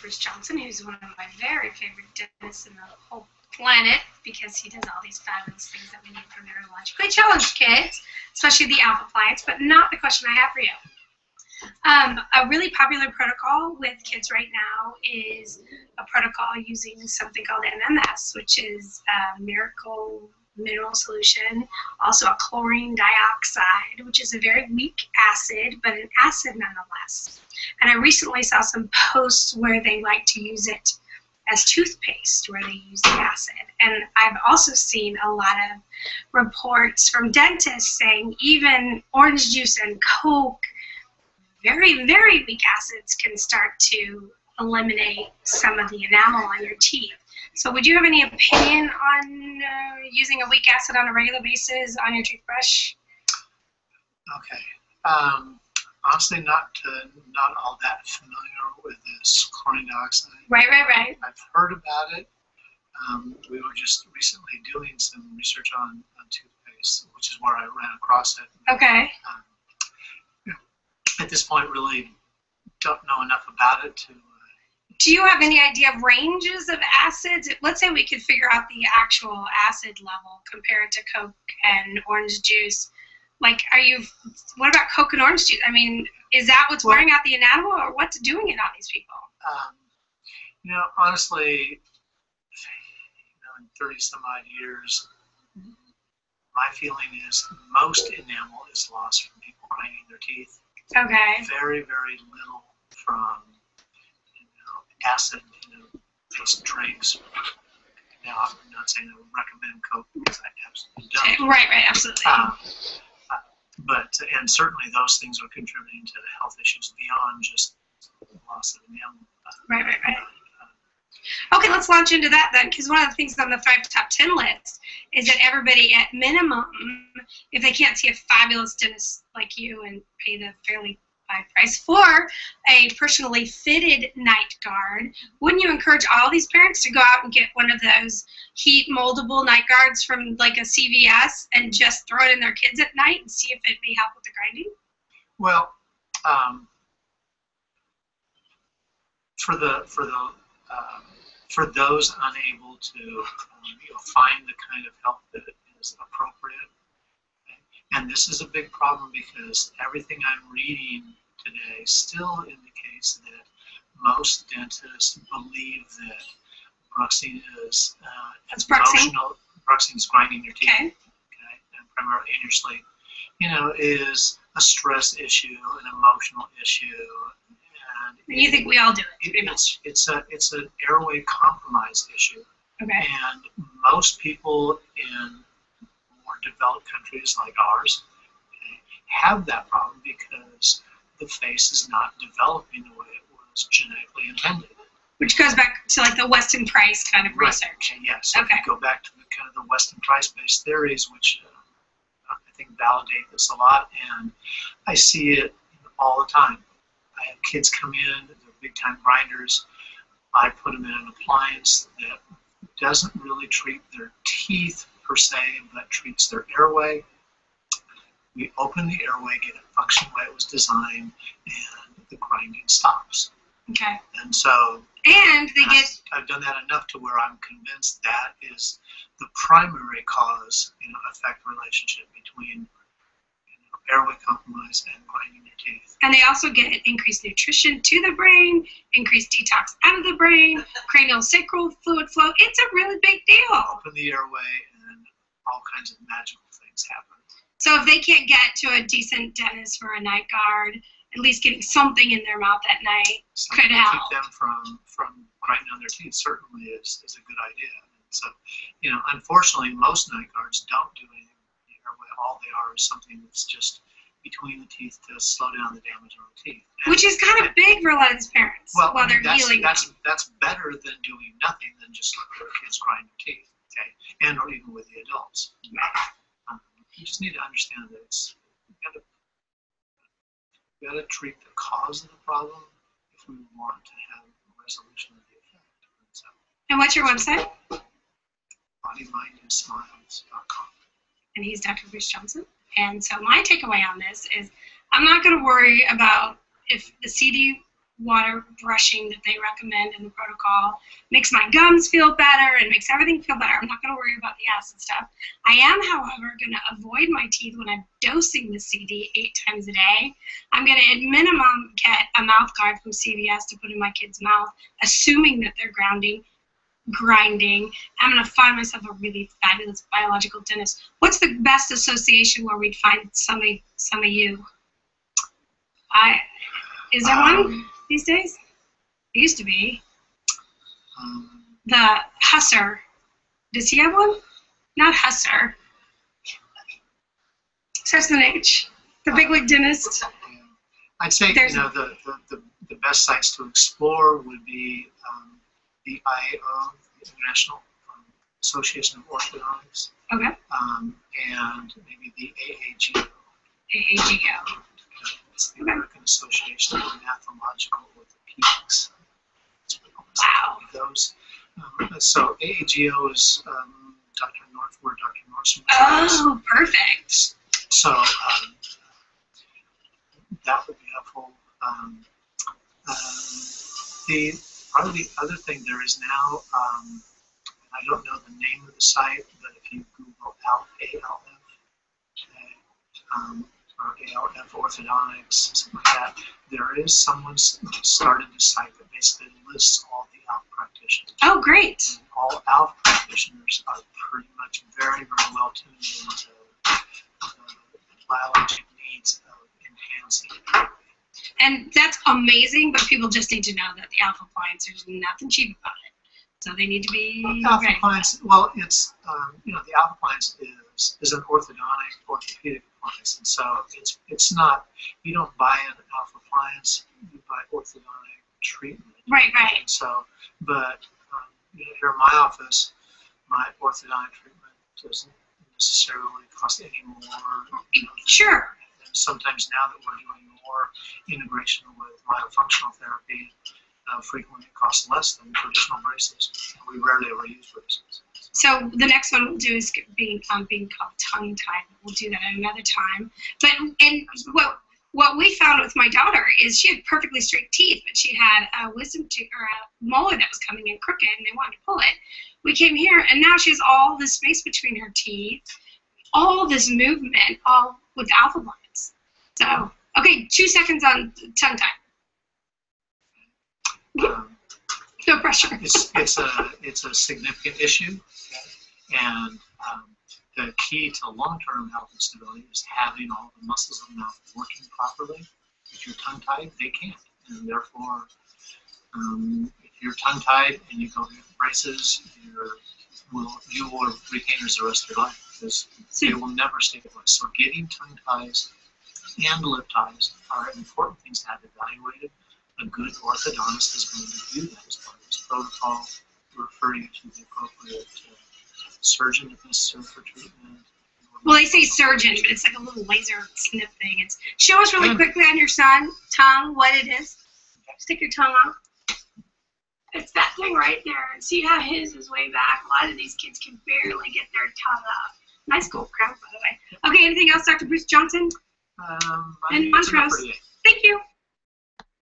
Bruce Johnson, who's one of my very favorite dentists in the whole planet because he does all these fabulous things that we need for neurologically challenged kids, especially the ALF Appliance, but not the question I have for you. A really popular protocol with kids right now is a protocol using something called MMS, which is a miracle mineral solution, also a chlorine dioxide, which is a very weak acid, but an acid nonetheless. And I recently saw some posts where they like to use it as toothpaste, where they use the acid. And I've also seen a lot of reports from dentists saying even orange juice and Coke, very, very weak acids, can start to eliminate some of the enamel on your teeth. So would you have any opinion on using a weak acid on a regular basis on your toothbrush? Okay. Honestly, not all that familiar with this chlorine dioxide. Right. I've heard about it. We were just recently doing some research on toothpaste, which is where I ran across it. Okay. At this point, really don't know enough about it to... Do you have any idea of ranges of acids? Let's say we could figure out the actual acid level compared to Coke and orange juice. Like, what about Coke and orange juice? I mean, is that what's wearing out the enamel, or what's doing it on these people? Honestly, in 30 some odd years, my feeling is most enamel is lost from people grinding their teeth. Okay. Very, very little from acid based drinks. Now, I'm not saying I would recommend Coke because I absolutely don't. Right, absolutely. And certainly those things are contributing to the health issues beyond just loss of enamel. Right. Okay, let's launch into that then, because one of the things on the 5 top 10 list is that everybody, at minimum, if they can't see a fabulous dentist like you and pay the fairly high price for a personally fitted night guard, wouldn't you encourage all these parents to go out and get one of those heat moldable night guards from like a CVS and just throw it in their kids at night and see if it may help with the grinding? Well, for those unable to find the kind of help that is appropriate, and this is a big problem because everything I'm reading today still indicates that most dentists believe that bruxing is emotional. Bruxing is grinding your teeth, okay, and primarily in your sleep. Is a stress issue, an emotional issue. And you think we all do it? It's an airway compromise issue. Okay. And most people in more developed countries like ours have that problem because the face is not developing the way it was genetically intended. Which goes back to like the Weston Price kind of research. Yes. So okay. If you go back to the Weston Price-based theories, which I think validate this a lot, and I see it all the time. I have kids come in, they're big-time grinders. I put them in an appliance that doesn't really treat their teeth per se, but treats their airway. We open the airway, get it functioning the way it was designed, and the grinding stops. Okay. And so I've done that enough to where I'm convinced that is the primary cause, effect relationship between airway compromise and grinding your teeth. And they also get increased nutrition to the brain, increased detox out of the brain, cranial sacral fluid flow. It's a really big deal. Open the airway and all kinds of magical things happen. So if they can't get to a decent dentist for a night guard, at least getting something in their mouth at night could help. Keep them from grinding on their teeth certainly is a good idea. And so, unfortunately, most night guards don't do anything. All they are is something that's just between the teeth to slow down the damage on the teeth. Which is kind of big for a lot of these parents while they're healing. That's better than doing nothing than just let their kids grind their teeth, okay? And or even with the adults. You just need to understand that you got to treat the cause of the problem if we want to have a resolution of the effect. And what's your website? BodyMindAndSmiles.com. And he's Dr. Bruce Johnson. And so my takeaway on this is I'm not going to worry about if the CD water brushing that they recommend in the protocol. Makes my gums feel better and makes everything feel better. I'm not going to worry about the acid stuff. I am, however, going to avoid my teeth when I'm dosing the CD 8 times a day. I'm going to, at minimum, get a mouth guard from CVS to put in my kid's mouth, assuming that they're grinding. I'm going to find myself a really fabulous biological dentist. What's the best association where we'd find some of you? Is there one these days? It used to be. The Husser. Does he have one? Not Husser. Starts with an H. The bigwig dentist. I'd say the best sites to explore would be the IAO, the International Association of Orthodontics. Okay. And maybe the AAGO. AAGO. It's the American Association of Anatomological Orthopedics. Wow. Those. So AAGO is Dr. Nordstrom. Oh, perfect. So that would be helpful. Probably the other thing there is now, I don't know the name of the site, but if you Google ALF, or ALF orthodontics, something like that, there is someone started a site that basically lists all the ALF practitioners. Oh, great. And all ALF practitioners are pretty much very, very well tuned into the biologic needs of enhancing it. And that's amazing, but people just need to know that the ALF Appliance, there's nothing cheap about it. So they need to be ALF ready. Appliance, well, it's, the ALF Appliance is an orthopedic appliance. And so it's not, you don't buy an ALF Appliance, you buy orthodontic treatment. Right. And so, but here in my office, my orthodontic treatment doesn't necessarily cost any more. Sure. And sometimes now that we're doing more integration with myofunctional therapy, frequently it costs less than traditional braces. We rarely ever use braces. So the next one we'll do is being called tongue tie. We'll do that at another time. But what we found with my daughter is she had perfectly straight teeth, but she had a wisdom tooth or a molar that was coming in crooked, and they wanted to pull it. We came here, and now she has all this space between her teeth, all this movement, all with the alpha blinds. So, okay, 2 seconds on tongue tie. No pressure. It's a significant issue, and the key to long-term health and stability is having all the muscles of the mouth working properly. If you're tongue-tied, they can't, and therefore, if you're tongue-tied and you go get braces, you will retain yours the rest of your life because they will never stabilize. So getting tongue ties and lip ties are important things to have evaluated. A good orthodontist is going to do that as part of this protocol, refer you to the appropriate surgeon if necessary for treatment. Well, they say surgeon, but it's like a little laser snip thing. Show us really quickly on your tongue what it is. Stick your tongue out. It's that thing right there. And see how his is way back? A lot of these kids can barely get their tongue up. Nice gold crown, by the way. Okay, anything else, Dr. Bruce Johnson? And Montrose. Thank you.